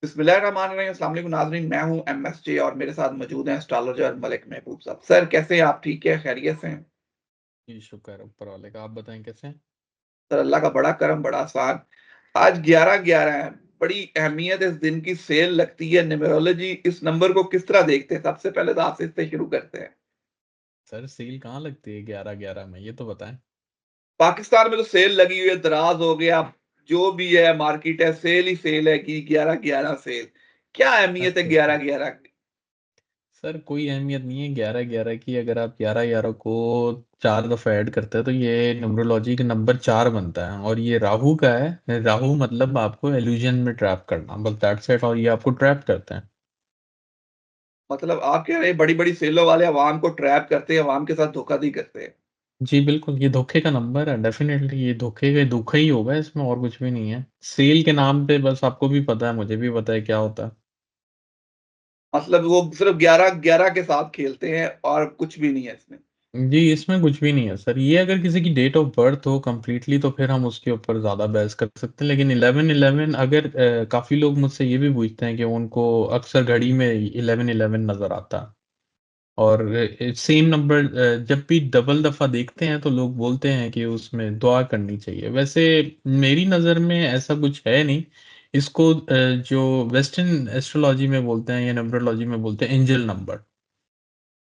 बिस्मिल्लाहिर्रहमानिर्रहीम, अस्सलाम वालेकुम नाज़रीन। मैं हूँ एमएसजे और मेरे साथ मौजूद हैं एस्ट्रोलॉजर मलिक महबूब साहब। सर कैसे हैं आप? ठीक है, खैरियत से हैं? जी, शुक्र है ऊपर वाले का। आप बताएँ कैसे हैं? सर अल्लाह का बड़ा करम, बड़ा एहसान। आज 11/11 है, बड़ी अहमियत इस दिन की सेल लगती है न्यूमरोलॉजी इस नंबर को किस तरह देखते हैं? सबसे पहले तो आपसे इससे शुरू करते हैं। सर सेल कहाँ लगती है 11-11 में, ये तो बताएँ? पाकिस्तान में तो सेल लगी हुई है, दराज़ हो गया, जो भी है मार्केट है, सेल ही सेल है कि 11/11 सेल। क्या अहमियत है अच्छा, अच्छा। 11/11 की? सर कोई अहमियत नहीं है 11-11 की। अगर आप 11-11 को 4 दफ़ा ऐड करते हैं तो ये न्यूमरोलॉजी का नंबर 4 बनता है और ये राहु का है। राहु मतलब आपको इल्यूज़न में ट्रैप करना, बस दैट्स इट, और ये आपको ट्रैप करते हैं। मतलब आप कह रहे हैं बड़ी-बड़ी सेलों वाले अवाम को ट्रैप करते हैं, अवाम के साथ धोखाधड़ी करते हैं। जी, बिल्कुल, ये धोखे का नंबर है, डेफ़िनेटली ये धोखा ही होगा, इसमें और कुछ भी नहीं है। सेल के नाम पे बस आपको भी पता है, मुझे भी पता है क्या होता है। मतलब वो सिर्फ़ 11-11 के साथ खेलते हैं और कुछ भी नहीं है इसमें। जी, इसमें कुछ भी नहीं है सर। ये अगर किसी की डेट ऑफ बर्थ हो कंप्लीटली तो फिर हम उसके ऊपर ज़्यादा बहस कर सकते हैं। लेकिन 11-11 अगर काफ़ी लोग मुझसे ये भी पूछते हैं कि उनको अक्सर घड़ी में 11-11 नज़र आता है। और सेम नंबर जब भी डबल दफ़ा देखते हैं तो लोग बोलते हैं कि उसमें दुआ करनी चाहिए। वैसे मेरी नज़र में ऐसा कुछ है नहीं। इसको जो वेस्टर्न एस्ट्रोलॉजी में बोलते हैं या न्यूमरोलॉजी में बोलते हैं एंजेल नंबर।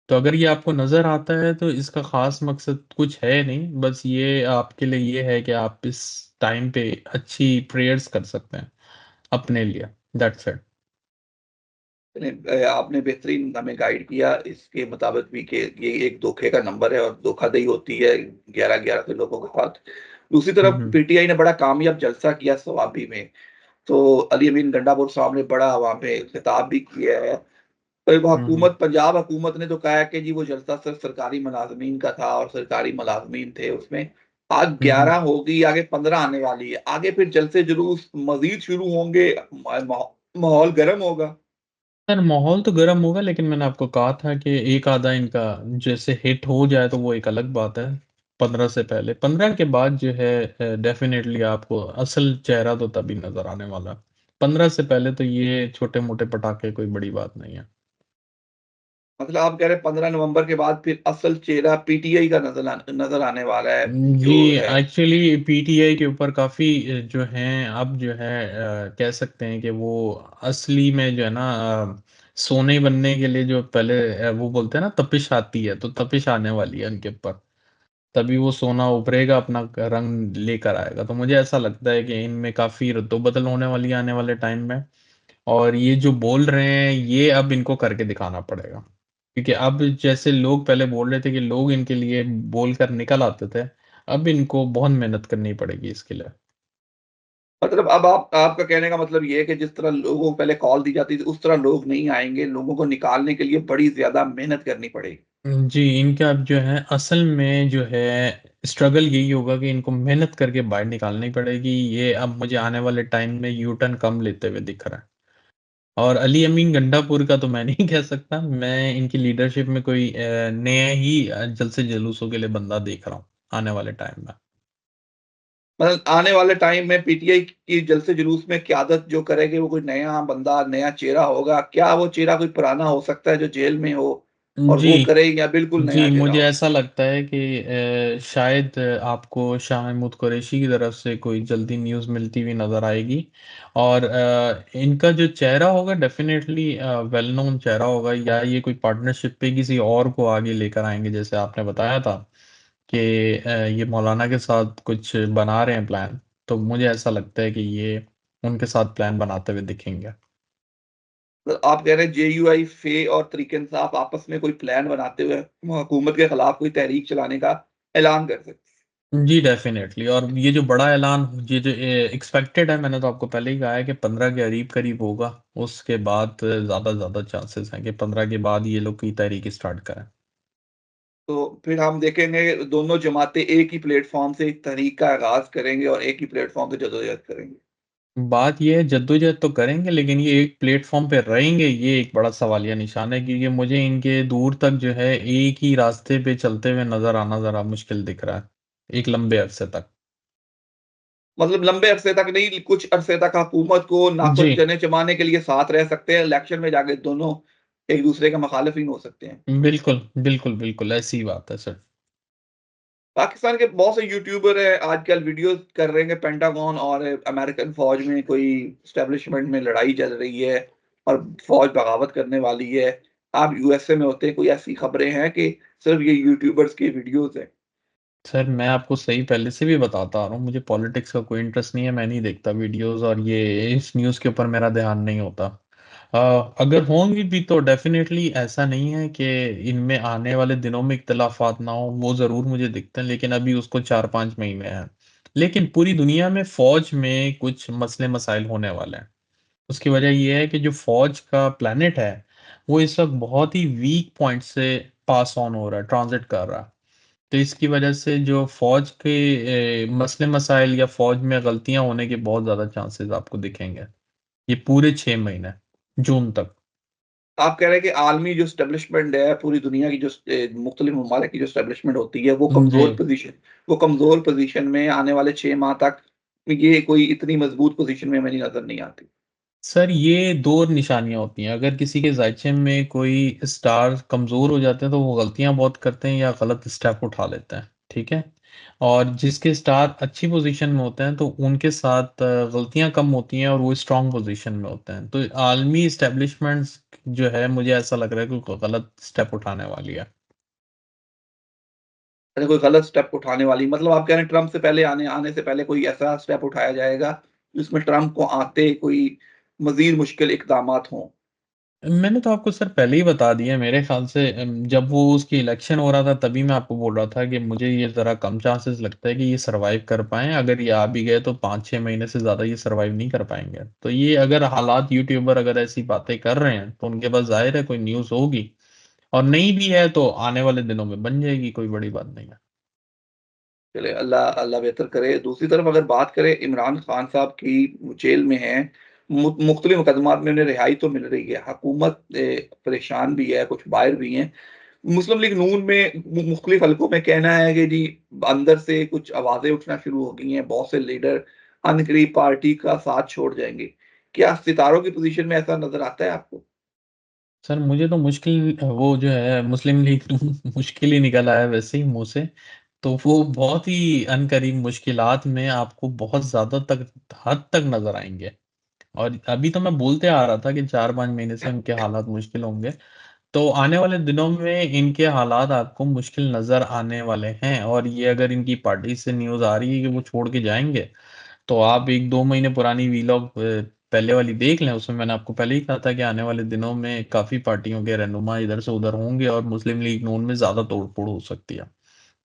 तो अगर ये आपको नज़र आता है तो इसका ख़ास मकसद कुछ है नहीं, बस ये आपके लिए ये है कि आप इस टाइम पे अच्छी प्रेयर्स कर सकते हैं अपने लिए, दैट्स इट। चलिए आपने बेहतरीन हमें गाइड किया इसके मुताबिक भी कि ये एक धोखे का नंबर है और धोखाधड़ी होती है 11-11 के लोगों के साथ। दूसरी हुँ, तरफ हुँ। पीटीआई ने बड़ा कामयाब जलसा किया सवाबी में। तो अली अमीन गंडापुर साहब ने बड़ा वहाँ पे खिताब भी किया है। तो हुँ, हुँ। हुकूमत पंजाब हुकूमत ने तो कहा है कि जी वो जलसा सिर्फ़ सरकारी मुलाज़मीन का था और सरकारी मुलाज़मीन थे उसमें। आज हुँ, 11 हुँ। होगी, आगे 15 आने वाली है। आगे फिर जलसे-जुलूस मज़ीद शुरू होंगे, माहौल गर्म होगा। सर माहौल तो गर्म होगा, लेकिन मैंने आपको कहा था कि एक आधा इनका जैसे हिट हो जाए तो वो एक अलग बात है। 15 से पहले, 15 के बाद जो है डेफ़िनेटली आपको असल चेहरा तो तभी नज़र आने वाला है। 15 से पहले तो ये छोटे-मोटे पटाखे कोई बड़ी बात नहीं है। मतलब आप कह रहे हैं 15 नवंबर के बाद फिर असल चेहरा पीटीआई का नज़र आने वाला है, जी, जो है। एक्चुअली पीटीआई के ऊपर काफ़ी जो हैं अब जो है कह सकते हैं कि वो असली में जो है ना सोने बनने के लिए जो पहले वो बोलते हैं ना तपिश आती है, तो तपिश आने वाली है उनके ऊपर। तभी वो सोना उभरेगा, अपना रंग लेकर आएगा। तो मुझे ऐसा लगता है कि इनमें काफ़ी रद्दो-बदल होने वाली है आने वाले टाइम में। और ये जो बोल रहे हैं, ये अब इनको करके दिखाना पड़ेगा। क्योंकि अब जैसे लोग पहले बोल रहे थे कि लोग इनके लिए बोल कर निकल आते थे, अब इनको बहुत मेहनत करनी पड़ेगी इसके लिए। मतलब अब आप आपका कहने का मतलब ये है कि जिस तरह लोगों को पहले कॉल दी जाती थी, उस तरह लोग नहीं आएँगे, लोगों को निकालने के लिए बड़ी ज़्यादा मेहनत करनी पड़ेगी। जी, इनका अब जो है असल में जो है स्ट्रगल यही होगा कि इनको मेहनत करके बाहर निकालनी पड़ेगी। ये अब मुझे आने वाले टाइम में यू टर्न कम लेते हुए दिख रहा है। और अली अमीन गंडापुर का तो मैं नहीं कह सकता। मैं इनकी लीडरशिप में कोई नया ही जलसे-जुलूसों के लिए बंदा देख रहा हूँ, आने वाले टाइम में। मतलब आने वाले टाइम में पीटीआई की जलसे-जुलूस में क़यादत जो करेंगे वो कोई नया बंदा, नया चेहरा होगा। क्या वो चेहरा कोई पुराना हो सकता है जो जेल में हो और जी। वो करे या बिल्कुल नया जी, चेहरा मुझे हो? ऐसा लगता है कि शायद आपको शाह महमूद कुरैशी की तरफ से कोई जल्दी न्यूज़ मिलती हुई नज़र आएगी। और इनका जो चेहरा होगा डेफ़िनेटली वेल नोन चेहरा होगा, या ये कोई पार्टनरशिप पे किसी और को आगे लेकर आएँगे, जैसे आपने बताया था कि ये मौलाना के साथ कुछ बना रहे हैं प्लान। तो मुझे ऐसा लगता है कि ये उनके साथ प्लान बनाते हुए दिखेंगे। तो आप कह रहे हैं जेयूआई, फे और तरीके इंसाफ आपस में कोई प्लान बनाते हुए हुकूमत के खिलाफ कोई तहरीक चलाने का ऐलान कर सकते हैं। जी, डेफ़िनेटली। और ये जो बड़ा ऐलान ये जो एक्सपेक्टेड है, मैंने तो आपको पहले ही कहा है कि 15 के करीब-करीब होगा। उसके बाद ज़्यादा से ज़्यादा चांसेस हैं कि 15 के बाद ये लोग कोई तहरीक स्टार्ट करें। तो फिर हम देखेंगे दोनों जमातें एक ही प्लेटफ़ॉर्म से एक तहरीक का आगाज़ करेंगे और एक ही प्लेटफ़ॉर्म पे जदोजहद करेंगे। बात ये है जद्दोजहद तो करेंगे, लेकिन ये एक प्लेटफ़ॉर्म पे रहेंगे, ये एक बड़ा सवालिया निशान है, क्योंकि मुझे इनके दूर तक जो है एक ही रास्ते पे चलते हुए नज़र आना ज़रा मुश्किल दिख रहा है, एक लंबे अरसे तक। मतलब लंबे अरसे तक नहीं, कुछ अरसे तक हुकूमत को नाखुश जी, चने चबाने के लिए साथ रह सकते हैं, इलेक्शन में जाके दोनों एक-दूसरे के मुखालिफिन हो सकते हैं। बिल्कुल, बिल्कुल, बिल्कुल, ऐसी ही बात है सर। पाकिस्तान के बहुत से यूट्यूबर हैं आजकल वीडियोज़ कर रहे हैं कि पेंटागन और अमेरिकन फ़ौज में कोई एस्टेब्लिशमेंट में लड़ाई चल रही है और फ़ौज बगावत करने वाली है। आप यूएसए में होते हैं, कोई ऐसी खबरें हैं कि सिर्फ़ ये यूट्यूबर्स की वीडियोज़ हैं? सर, मैं आपको सही पहले से भी बताता आ रहा हूँ, मुझे पॉलिटिक्स का कोई इंटरेस्ट नहीं है, मैं नहीं देखता वीडियोज़ और ये इस न्यूज़ के ऊपर मेरा ध्यान नहीं होता। अगर होंगी भी तो डेफ़िनेटली ऐसा नहीं है कि इनमें आने वाले दिनों में इख्तिलाफ़ात ना हो, वो ज़रूर मुझे दिखते हैं, लेकिन अभी उसको 4-5 महीने हैं। लेकिन पूरी दुनिया में फ़ौज में कुछ मसले-मसाइल होने वाले हैं। उसकी वजह ये है कि जो फ़ौज का प्लैनेट है, वो इस वक़्त बहुत ही वीक पॉइंट से पास ऑन हो रहा है, ट्रांज़िट कर रहा है। तो इसकी वजह से जो फ़ौज के मसले-मसाइल या फ़ौज में गलतियाँ होने के बहुत ज़्यादा चांसेज़ आपको दिखेंगे। ये पूरे 6 महीने, जून तक। आप कह रहे हैं कि आलमी जो एस्टेब्लिशमेंट है, पूरी दुनिया की जो मुख्तलिफ ममालिक की जो एस्टेब्लिशमेंट होती है, जी। वो कमज़ोर पोज़ीशन में आने वाले 6 माह तक ये कोई इतनी मज़बूत पोज़ीशन में हमें नज़र नहीं आती। सर, ये 2 निशानियाँ होती हैं। अगर किसी के ज़ायचे में कोई स्टार कमज़ोर हो जाते हैं, तो वो गलतियाँ बहुत करते हैं या गलत स्टेप उठा लेते हैं, ठीक है? और जिसके स्टार अच्छी पोज़ीशन में होते हैं, तो उनके साथ गलतियाँ कम होती हैं और वो स्ट्रॉन्ग पोज़ीशन में होते हैं। तो आलमी एस्टेब्लिशमेंट्स जो है, मुझे ऐसा लग रहा है कि गलत स्टेप उठाने वाली है। अच्छा, कोई गलत स्टेप उठाने वाली, मतलब आप कह रहे हैं ट्रम्प से पहले आने आने से पहले कोई ऐसा स्टेप उठाया जाएगा, जिसमें ट्रम्प को आते कोई मज़ीद मुश्किल इक़दामात हों। मैंने तो आपको सर पहले ही बता दिया मेरे ख़्याल से जब वो उसकी इलेक्शन हो रहा था तभी मैं आपको बोल रहा था कि मुझे ये ज़रा कम चांसेस लगता है कि ये सर्वाइव कर पाएँ। अगर ये आ भी गए तो 5-6 महीने से ज़्यादा ये सर्वाइव नहीं कर पाएँगे। तो ये अगर हालात यूट्यूबर अगर ऐसी बातें कर रहे हैं तो उनके पास ज़ाहिर है कोई न्यूज़ होगी और नहीं भी है तो आने वाले दिनों में बन जाएगी, कोई बड़ी बात नहीं है। चलिए, अल्लाह अल्लाह बेहतर करे। दूसरी तरफ अगर बात करें, इमरान खान साहब की जेल में हैं, मुख्तलिफ मुकदमात में उन्हें रिहाई तो मिल रही है, हुकूमत परेशान भी है, कुछ बाहर भी हैं। मुस्लिम लीग नून में मुख्तलिफ हलकों में कहना है कि जी, अंदर से कुछ आवाज़ें उठना शुरू हो गई हैं, बहुत से लीडर अनकरीब पार्टी का साथ छोड़ जाएँगे। क्या सितारों की पोज़ीशन में ऐसा नज़र आता है आपको? सर मुझे तो मुश्किल वो जो है मुस्लिम लीग मुश्किल ही निकल आया वैसे ही मुँह से। तो वो बहुत ही अनकरीब मुश्किलात में आपको बहुत ज़्यादा तक हद तक नज़र आएँगे। और अभी तो मैं बोलते आ रहा था कि 4-5 महीने से उनके हालात मुश्किल होंगे। तो आने वाले दिनों में इनके हालात आपको मुश्किल नज़र आने वाले हैं और ये अगर इनकी पार्टी से न्यूज़ आ रही है कि वो छोड़ के जाएँगे, तो आप 1-2 महीने पुरानी वीलॉग पहले वाली देख लें, उसमें मैंने आपको पहले ही कहा था कि आने वाले दिनों में काफ़ी पार्टियों के रहनुमा इधर से उधर होंगे और मुस्लिम लीग नून में ज़्यादा तोड़-फोड़ हो सकती है।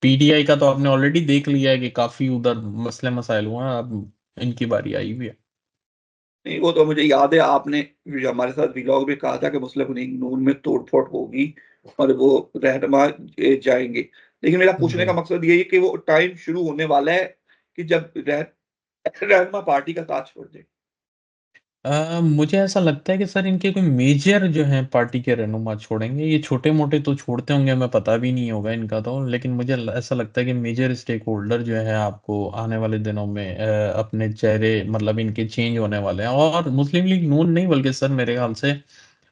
पीटीआई का तो आपने ऑलरेडी देख लिया है कि काफ़ी उधर मसले-मसाइल हुए हैं, अब इनकी बारी आई हुई है। नहीं, वो तो मुझे याद है, आपने जो हमारे साथ व्लॉग में कहा था कि मुस्लिम लीग नून में तोड़-फोड़ होगी और वो रहनुमा जाएँगे। लेकिन मेरा पूछने का जी। मकसद ये है कि वो टाइम शुरू होने वाला है कि जब रहनुमा पार्टी का साथ छोड़ दें। मुझे ऐसा लगता है कि सर इनके कोई मेजर जो हैं पार्टी के रहनुमा छोड़ेंगे, ये छोटे-मोटे तो छोड़ते होंगे, हमें पता भी नहीं होगा इनका तो, लेकिन मुझे ल ऐसा लगता है कि मेजर स्टेक होल्डर जो है आपको आने वाले दिनों में अपने चेहरे मतलब इनके चेंज होने वाले हैं और मुस्लिम लीग नून नहीं बल्कि सर मेरे ख़्याल से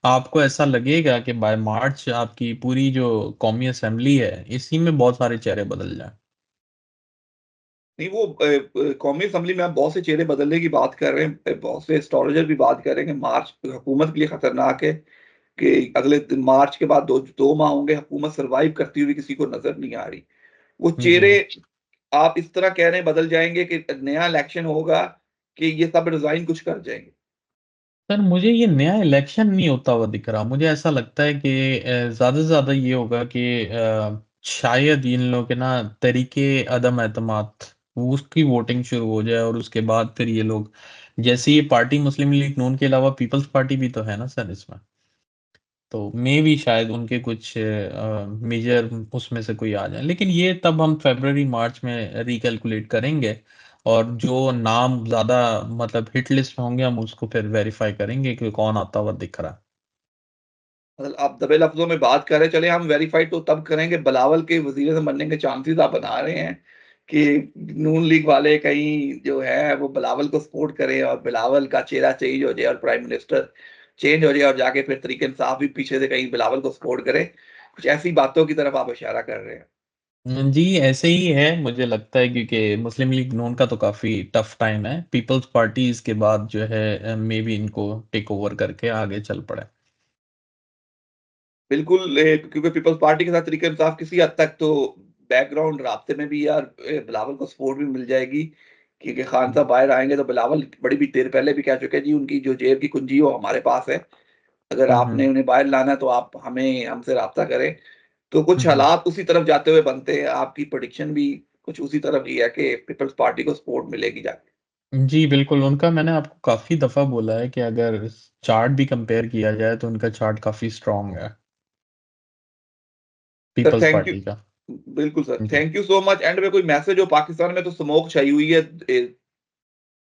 आपको ऐसा लगेगा कि बाय मार्च आपकी पूरी जो कौमी असेंबली है, इसी में बहुत सारे चेहरे बदल जाएँ। नहीं, वो कौमी असेंबली में आप बहुत से चेहरे बदलने की बात कर रहे हैं, बहुत से एस्ट्रोलॉजर भी बात कर रहे हैं कि मार्च हुकूमत के लिए खतरनाक है, कि अगले मार्च के बाद 2 माह होंगे, हुकूमत सर्वाइव करती हुई किसी को नज़र नहीं आ रही। वो जी। चेहरे आप इस तरह कह रहे हैं बदल जाएँगे कि नया इलेक्शन होगा, कि ये सब रिज़ाइन कुछ कर जाएँगे? सर, मुझे ये नया इलेक्शन नहीं होता हुआ दिख रहा। मुझे ऐसा लगता है कि ज़्यादा से ज़्यादा ये होगा कि शायद इन लोगों के ना तरीके अदम एतमाद उसकी वोटिंग शुरू हो जाए और उसके बाद फिर ये लोग जैसे ये पार्टी मुस्लिम लीग नून के अलावा पीपल्स पार्टी भी तो है ना सर इसमें। तो मेबी शायद उनके कुछ मेजर उसमें से कोई आ जाए। लेकिन ये तब हम फ़रवरी मार्च में रिकैलकुलेट करेंगे और जो नाम ज़्यादा मतलब हिट लिस्ट में होंगे हम उसको फिर वेरीफ़ाई करेंगे कि कौन आता हुआ दिख रहा है। मतलब आप दबे लफ्ज़ों में बात कर रहे हैं, चलिए हम वेरीफ़ाई तो तब करेंगे, बिलावल के वज़ीर-ए-आज़म बनने के चांसेज़ आप बना रहे हैं, कि नून लीग वाले कहीं जो है वो बिलावल को सपोर्ट करें और बिलावल का चेहरा चेंज हो जाए और प्राइम मिनिस्टर चेंज हो जाए और जाके फिर तरीके इंसाफ भी पीछे से कहीं बिलावल को सपोर्ट करे। कुछ ऐसी बातों की तरफ आप इशारा कर रहे हैं। जी, ऐसे ही है मुझे लगता है क्योंकि मुस्लिम लीग नून का तो काफ़ी टफ टाइम है। पीपल्स पार्टी इसके बाद जो है मेबी इनको टेक ओवर करके आगे चल पड़े। बिल्कुल क्योंकि पीपल्स पार्टी के साथ तरीके इंसाफ किसी हद तक तो बैकग्राउंड राब्ते में भी यार बिलावल को सपोर्ट भी मिल जाएगी, क्योंकि खान हुँ, साहब बाहर आएँगे तो बिलावल बड़ी भी देर पहले भी कह चुके हैं जी उनकी जो जेब की कुंजी है वो हमारे पास है। अगर हुँ, आपने हुँ, उन्हें बाहर लाना है तो आप हमसे राब्ता करें। तो हुँ, कुछ हुँ। हालात उसी तरफ जाते हुए बनते हैं। आपकी प्रेडिक्शन भी कुछ उसी तरफ ही है कि पीपल्स पार्टी को सपोर्ट मिलेगी जाके। जी, बिल्कुल, उनका मैंने आपको काफ़ी दफ़ा बोला है कि अगर चार्ट भी कंपेयर किया जाए तो उनका चार्ट काफ़ी स्ट्रॉन्ग है, sir peoples thank you. Party का। बिल्कुल सर, जी। Thank you so much. End में कोई मैसेज हो, पाकिस्तान में तो स्मोक छाई हुई है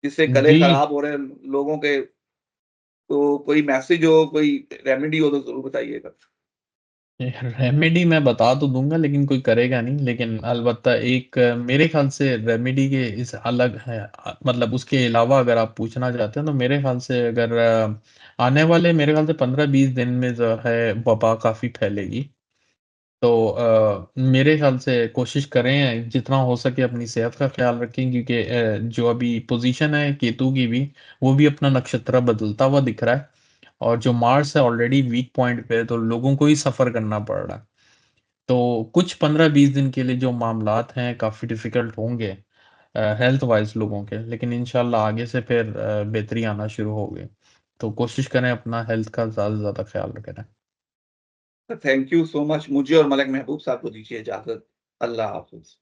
जिससे गले जी, खराब हो रहे हैं लोगों के। तो कोई मैसेज हो, कोई रेमेडी हो तो ज़रूर बताइएगा। रेमेडी मैं बता तो दूँगा लेकिन कोई करेगा नहीं, लेकिन अलबत्ता एक मेरे ख़्याल से रेमेडी के इस अलग है मतलब उसके अलावा अगर आप पूछना चाहते हैं तो मेरे ख़्याल से अगर आने वाले मेरे ख़्याल से 15-20 दिन में जो है वबा काफ़ी फैलेगी। तो मेरे ख़्याल से कोशिश करें जितना हो सके अपनी सेहत का ख़्याल रखें क्योंकि जो अभी पोज़ीशन है केतु की भी, वो भी अपना नक्षत्र बदलता हुआ दिख रहा है और जो मार्स है ऑलरेडी वीक पॉइंट पे है, तो लोगों को ही सफ़र करना पड़ रहा है। तो कुछ 15-20 दिन के लिए जो मामलात हैं काफ़ी डिफ़िकल्ट होंगे हेल्थ वाइज़ लोगों के, लेकिन इंशाल्लाह आगे से फिर बेहतरी आना शुरू होगी। तो कोशिश करें अपना हेल्थ का ज़्यादा से ज़्यादा ख़्याल रखें। Thank you so much. मुझे और मलिक महबूब साहब को दीजिए इजाज़त। अल्लाह हाफ़िज़।